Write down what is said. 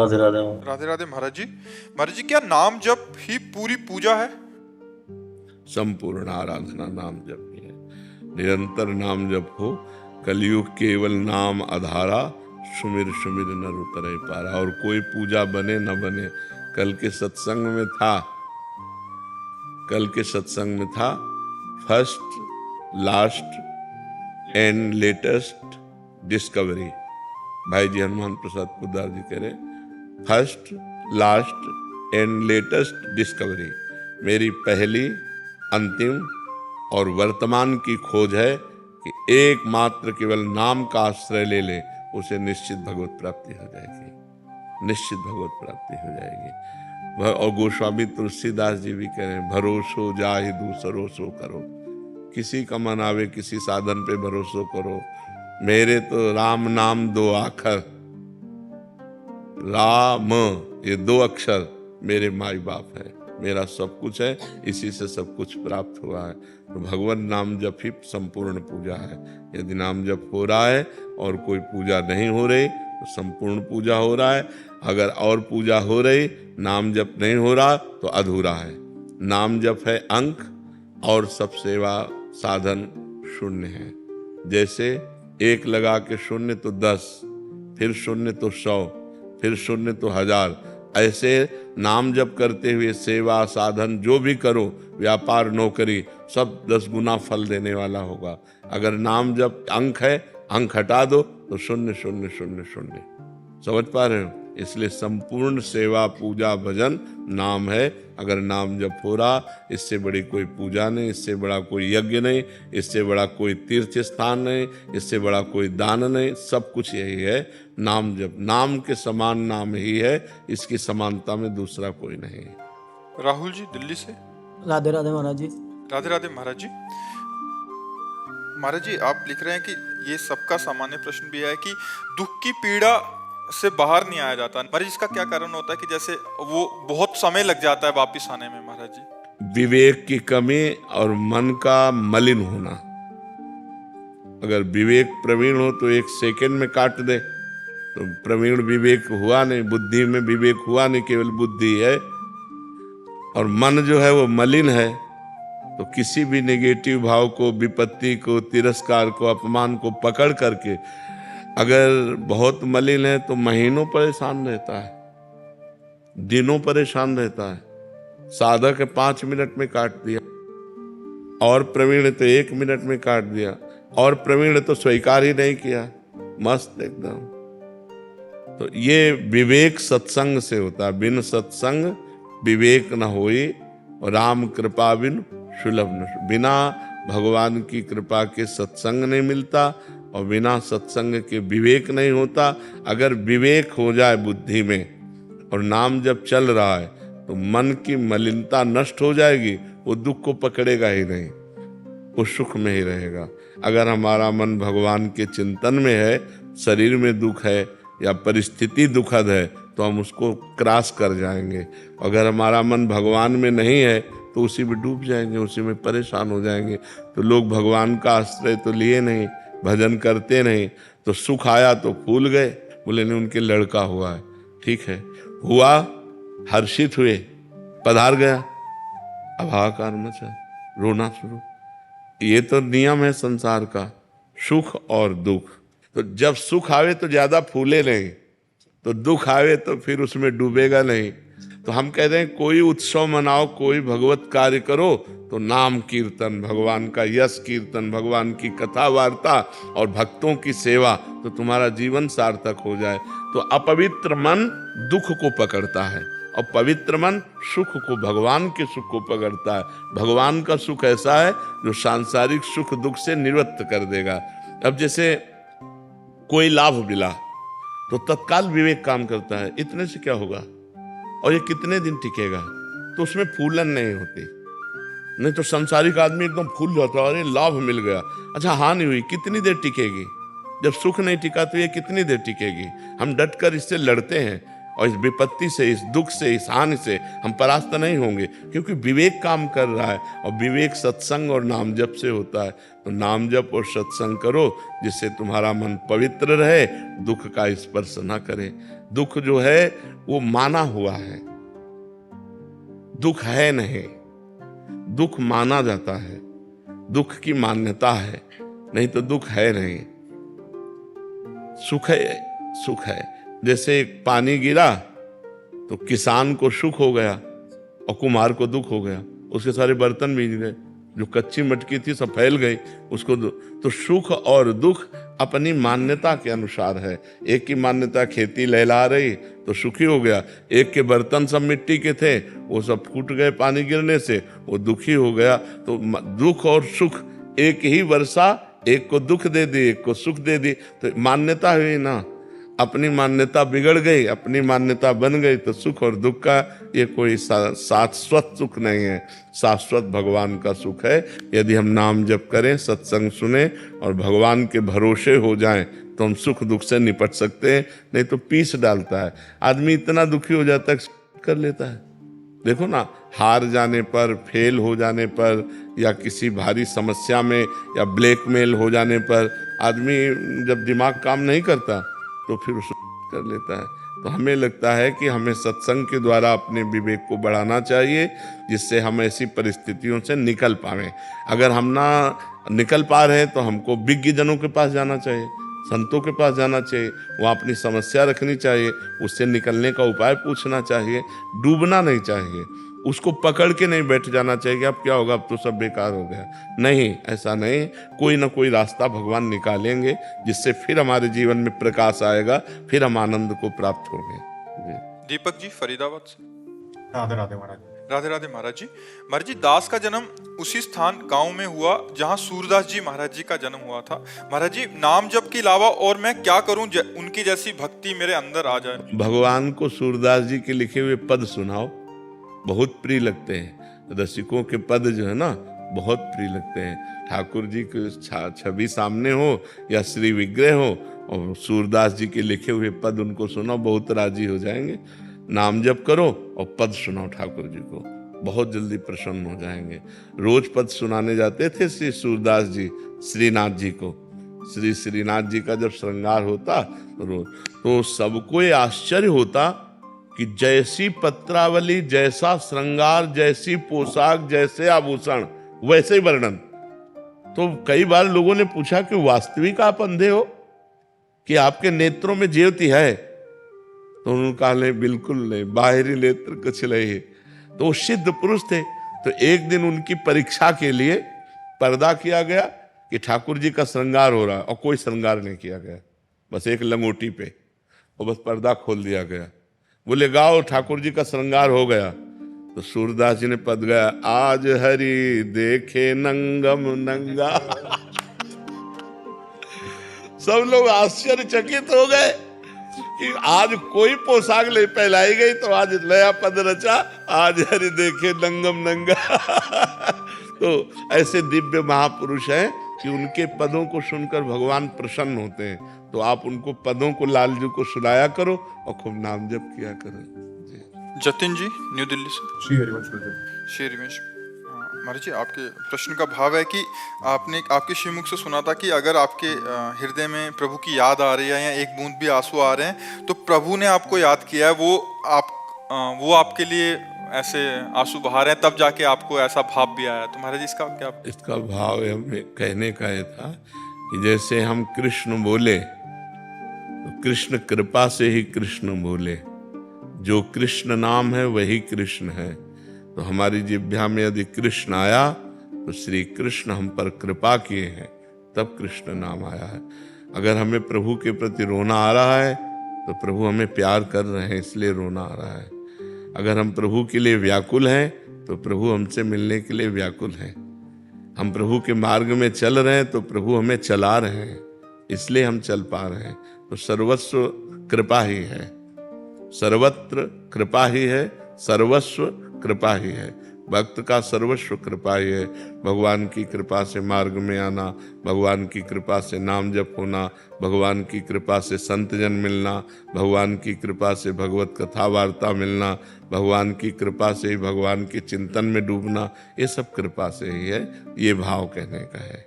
राधे राधे। राधे राधे महाराज जी। महाराज जी, क्या नाम जप ही पूरी पूजा है? संपूर्ण आराधना नाम जप ही है। निरंतर नाम जप हो। कलयुग केवल नाम आधारा, सुमिर सुमिर नर उतरे पारा। और कोई पूजा बने न बने, कल के सत्संग में था first last and latest discovery. भाई जी हनुमान प्रसाद पोद्दार जी कह रहे, first last and latest discovery. मेरी पहली, अंतिम और वर्तमान की खोज है कि एकमात्र केवल नाम का आश्रय ले ले, उसे निश्चित भगवत प्राप्ति हो जाएगी, निश्चित भगवत प्राप्ति हो जाएगी। और गोस्वामी तुलसीदास जी भी कह रहे हैं, भरोसो जाहि दूसरो सो करो। किसी का मन आवे किसी साधन पे भरोसो करो। मेरे तो राम नाम दो आखर, राम ये दो अक्षर मेरे माई बाप है, मेरा सब कुछ है, इसी से सब कुछ प्राप्त हुआ है। तो भगवान नाम जप ही संपूर्ण पूजा है। यदि नाम जप हो रहा है और कोई पूजा नहीं हो रही तो संपूर्ण पूजा हो रहा है। अगर और पूजा हो रही, नाम जप नहीं हो रहा तो अधूरा है। नाम जप है अंक और सब सेवा साधन शून्य है। जैसे एक लगा के शून्य तो 10, फिर शून्य तो 100, फिर शून्य तो 1000। ऐसे नाम जप करते हुए सेवा साधन जो भी करो, व्यापार नौकरी, सब 10 गुना फल देने वाला होगा। अगर नाम जप अंक है, अंक हटा दो तो 0 0 0 0। समझ पा रहे हो? इसलिए संपूर्ण सेवा पूजा भजन नाम है। अगर नाम जप हो रहा, इससे बड़ी कोई पूजा नहीं, इससे बड़ा कोई यज्ञ नहीं, इससे बड़ा कोई तीर्थ स्थान नहीं, इससे बड़ा कोई दान नहीं। सब कुछ यही है नाम जप। नाम के समान नाम ही है, इसकी समानता में दूसरा कोई नहीं है। राहुल जी दिल्ली से। राधे राधे महाराज जी। राधे राधे महाराज जी। महाराज जी, आप लिख रहे हैं कि ये सबका सामान्य प्रश्न भी है कि दुख की पीड़ा से बाहर नहीं आया जाता। महाराज, इसका क्या कारण होता है कि जैसे वो बहुत समय लग जाता है वापिस आने में? महाराज जी, विवेक की कमी और मन का मलिन होना। अगर विवेक प्रवीण हो तो 1 सेकंड में काट दे, तो प्रवीण विवेक हुआ नहीं, बुद्धि में विवेक हुआ नहीं, केवल बुद्धि है। और मन जो है वो मलिन है, तो किसी भी नेगेटिव भाव को, विपत्ति को, तिरस्कार को, अपमान को पकड़ करके, अगर बहुत मलिन है तो महीनों परेशान रहता है, दिनों परेशान रहता है। साधक 5 मिनट में काट दिया, और प्रवीण तो 1 मिनट में काट दिया, और प्रवीण तो स्वीकार ही नहीं किया, मस्त एकदम। तो ये विवेक सत्संग से होता है। बिन सत्संग विवेक न होई, राम कृपा बिन सुलभ न। बिना भगवान की कृपा के सत्संग नहीं मिलता, और बिना सत्संग के विवेक नहीं होता। अगर विवेक हो जाए बुद्धि में और नाम जब चल रहा है, तो मन की मलिनता नष्ट हो जाएगी, वो दुख को पकड़ेगा ही नहीं, वो सुख में ही रहेगा। अगर हमारा मन भगवान के चिंतन में है, शरीर में दुख है या परिस्थिति दुखद है, तो हम उसको क्रॉस कर जाएंगे। अगर हमारा मन भगवान में नहीं है तो उसी में डूब जाएंगे, उसी में परेशान हो जाएंगे। तो लोग भगवान का आश्रय तो लिए नहीं, भजन करते नहीं, तो सुख आया तो फूल गए, बोले नहीं उनके लड़का हुआ है, ठीक है, हुआ, हर्षित हुए, पधार गया, अब हाहाकार मचा, रोना शुरू। ये तो नियम है संसार का, सुख और दुख। तो जब सुख आवे तो ज्यादा फूले नहीं, तो दुख आवे तो फिर उसमें डूबेगा नहीं। तो हम कहते हैं कोई उत्सव मनाओ, कोई भगवत कार्य करो, तो नाम कीर्तन, भगवान का यश कीर्तन, भगवान की कथा वार्ता और भक्तों की सेवा, तो तुम्हारा जीवन सार्थक हो जाए। तो अपवित्र मन दुख को पकड़ता है, और पवित्र मन सुख को, भगवान के सुख को पकड़ता है। भगवान का सुख ऐसा है जो सांसारिक सुख दुख से निवृत्त कर देगा। अब जैसे कोई लाभ मिला तो तत्काल विवेक काम करता है, इतने से क्या होगा और ये कितने दिन टिकेगा, तो उसमें फूलन नहीं होती। नहीं तो संसारिक आदमी एकदम फूल जाता है, अरे लाभ मिल गया, अच्छा हानि हुई, कितनी देर टिकेगी? जब सुख नहीं टिका तो ये कितनी देर टिकेगी? हम डटकर इससे लड़ते हैं, और इस विपत्ति से, इस दुख से, इस हानि से हम परास्त नहीं होंगे, क्योंकि विवेक काम कर रहा है। और विवेक सत्संग और नाम जप से होता है। तो नाम जप और सत्संग करो, जिससे तुम्हारा मन पवित्र रहे, दुख का स्पर्श न करे। दुख जो है वो माना हुआ है, दुख है नहीं, दुख माना जाता है, दुख की मान्यता है, नहीं तो दुख है नहीं। सुख है, सुख है। जैसे एक पानी गिरा तो किसान को सुख हो गया और कुम्हार को दुख हो गया, उसके सारे बर्तन भीग गए, जो कच्ची मटकी थी सब फैल गई उसको। तो सुख और दुख अपनी मान्यता के अनुसार है। एक की मान्यता खेती लहला रही तो सुखी हो गया, एक के बर्तन सब मिट्टी के थे वो सब फूट गए पानी गिरने से, वो दुखी हो गया। तो दुख और सुख, एक ही वर्षा एक को दुख दे दी एक को सुख दे दी, तो मान्यता हुई ना। अपनी मान्यता बिगड़ गई, अपनी मान्यता बन गई तो सुख और दुख का ये कोई शाश्वत सुख नहीं है। शाश्वत भगवान का सुख है। यदि हम नाम जप करें, सत्संग सुने और भगवान के भरोसे हो जाएं तो हम सुख दुख से निपट सकते हैं, नहीं तो पीस डालता है आदमी। इतना दुखी हो जाता है कर लेता है। देखो ना, हार जाने पर, फेल हो जाने पर, या किसी भारी समस्या में या ब्लैकमेल हो जाने पर आदमी जब दिमाग काम नहीं करता तो फिर उसे कर लेता है। तो हमें लगता है कि हमें सत्संग के द्वारा अपने विवेक को बढ़ाना चाहिए, जिससे हम ऐसी परिस्थितियों से निकल पाएं। अगर हम ना निकल पा रहे हैं तो हमको विज्ञ जनों के पास जाना चाहिए, संतों के पास जाना चाहिए, वहाँ अपनी समस्या रखनी चाहिए, उससे निकलने का उपाय पूछना चाहिए। डूबना नहीं चाहिए, उसको पकड़ के नहीं बैठ जाना चाहिए कि अब क्या होगा, अब तो सब बेकार हो गया। नहीं, ऐसा नहीं, कोई ना कोई रास्ता भगवान निकालेंगे जिससे फिर हमारे जीवन में प्रकाश आएगा, फिर हम आनंद को प्राप्त होंगे। दीपक जी फरीदाबाद से। राधे राधे महाराज। राधे राधे महाराज जी। महाराज जी, दास का जन्म उसी स्थान गांव में हुआ जहां सूरदास जी महाराज जी का जन्म हुआ था। महाराज जी, नाम जप के अलावा और मैं क्या करूं उनकी जैसी भक्ति मेरे अंदर आ जाए? भगवान को सूरदास जी के लिखे हुए पद सुनाओ, बहुत प्रिय लगते हैं। रसिकों के पद जो है ना बहुत प्रिय लगते हैं। ठाकुर जी की छवि सामने हो या श्री विग्रह हो और सूरदास जी के लिखे हुए पद उनको सुनो, बहुत राजी हो जाएंगे। नाम जप करो और पद सुनाओ ठाकुर जी को, बहुत जल्दी प्रसन्न हो जाएंगे। रोज पद सुनाने जाते थे श्री सूरदास जी श्रीनाथ जी को। श्री श्रीनाथ जी का जब श्रृंगार होता तो सबको ये आश्चर्य होता कि जैसी पत्रावली, जैसा श्रृंगार, जैसी पोशाक, जैसे आभूषण, वैसे ही वर्णन। तो कई बार लोगों ने पूछा कि वास्तविक आप अंधे हो कि आपके नेत्रों में ज्योति है? तो उन्होंने कहा नहीं, बिल्कुल नहीं, बाहरी नेत्र कुछ नहीं। तो वो सिद्ध पुरुष थे। तो एक दिन उनकी परीक्षा के लिए पर्दा किया गया कि ठाकुर जी का श्रृंगार हो रहा है, और कोई श्रृंगार नहीं किया गया, बस एक लंगोटी पे, और बस पर्दा खोल दिया गया। बोले गाओ, ठाकुर जी का श्रृंगार हो गया। तो सूरदास जी ने पद गाया, आज हरि देखे नंगम नंगा। सब लोग आश्चर्यचकित हो गए कि आज कोई पोशाक नहीं पहनाई गई, तो आज नया पद रचा, आज हरि देखे नंगम नंगा। तो ऐसे दिव्य महापुरुष हैं कि उनके पदों को सुनकर भगवान प्रसन्न होते हैं। तो आप उनको पदों को लाल जी को सुनाया करो और खूब नाम जप किया करो। जतिन जी न्यू दिल्ली से। श्री हरिवंश गुरुदेव। श्री रमेश महाराज जी, आपके प्रश्न का भाव है कि आपने आपके श्रीमुख से सुना था कि अगर आपके हृदय में प्रभु की याद आ रही है या एक बूंद भी आंसू आ रहे हैं तो प्रभु ने आपको याद किया है, वो आपके लिए ऐसे आंसू बहा रहे हैं, तब जाके आपको ऐसा भाव भी आया। तो महाराज इसका क्या? इसका भाव हमें कहने का ये था कि जैसे हम कृष्ण बोले तो कृष्ण कृपा से ही कृष्ण बोले, जो कृष्ण नाम है वही कृष्ण है। तो हमारी जिह्वा में यदि कृष्ण आया तो श्री कृष्ण हम पर कृपा किए हैं, तब कृष्ण नाम आया है। अगर हमें प्रभु के प्रति रोना आ रहा है तो प्रभु हमें प्यार कर रहे हैं, इसलिए रोना आ रहा है। अगर हम प्रभु के लिए व्याकुल हैं तो प्रभु हमसे मिलने के लिए व्याकुल हैं। हम प्रभु के मार्ग में चल रहे हैं तो प्रभु हमें चला रहे हैं, इसलिए हम चल पा रहे हैं। तो सर्वस्व कृपा ही है, सर्वत्र कृपा ही है, सर्वस्व कृपा ही है। भक्त का सर्वस्व कृपा ही है। भगवान की कृपा से मार्ग में आना, भगवान की कृपा से नाम जप होना, भगवान की कृपा से संत जन मिलना, भगवान की कृपा से भगवत कथा वार्ता मिलना, भगवान की कृपा से ही भगवान के चिंतन में डूबना, ये सब कृपा से ही है। ये भाव कहने का है।